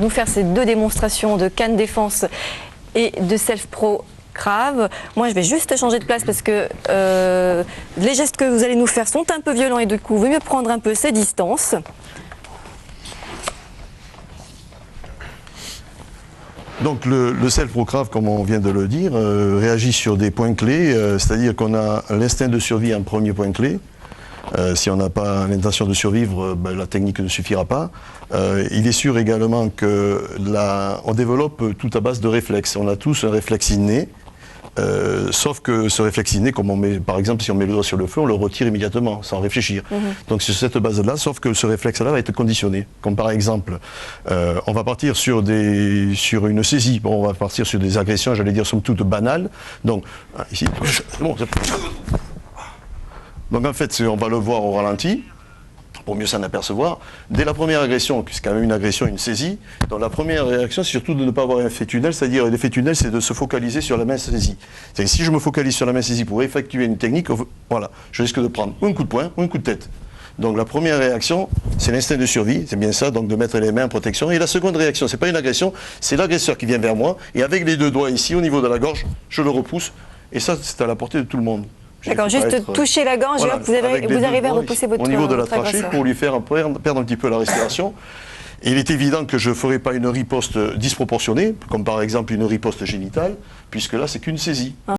nous faire ces deux démonstrations de canne défense et de self-pro grave. Moi, je vais juste changer de place parce que les gestes que vous allez nous faire sont un peu violents et du coup, il vaut mieux prendre un peu ces distances. Donc le self-pro grave, comme on vient de le dire, réagit sur des points clés, c'est-à-dire qu'on a l'instinct de survie en premier point clé. Si on n'a pas l'intention de survivre, la technique ne suffira pas. Il est sûr également qu'on développe tout à base de réflexes. On a tous un réflexe inné, sauf que ce réflexe inné, comme on met, par exemple, si on met le doigt sur le feu, on le retire immédiatement, sans réfléchir. Donc c'est cette base-là, sauf que ce réflexe-là va être conditionné. Comme par exemple, on va partir sur une saisie, bon, on va partir sur des agressions, j'allais dire, somme toute banales. Donc, ici, bon, donc en fait, on va le voir au ralenti, pour mieux s'en apercevoir. Dès la première agression, qui c'est quand même une agression, une saisie, donc la première réaction, c'est surtout de ne pas avoir un effet tunnel, c'est-à-dire l'effet tunnel, c'est de se focaliser sur la main saisie. C'est-à-dire si je me focalise sur la main saisie pour effectuer une technique, voilà, je risque de prendre ou un coup de poing ou un coup de tête. Donc la première réaction, c'est l'instinct de survie, c'est bien ça, donc de mettre les mains en protection. Et la seconde réaction, c'est pas une agression, c'est l'agresseur qui vient vers moi, et avec les deux doigts ici, au niveau de la gorge, je le repousse, et ça, c'est à la portée de tout le monde. D'accord, juste toucher la gorge, voilà, vous arrivez à repousser votre au niveau de la votre trachée agresseur. pour lui faire perdre un petit peu la respiration. Et il est évident que je ne ferai pas une riposte disproportionnée, comme par exemple une riposte génitale, puisque là, c'est qu'une saisie.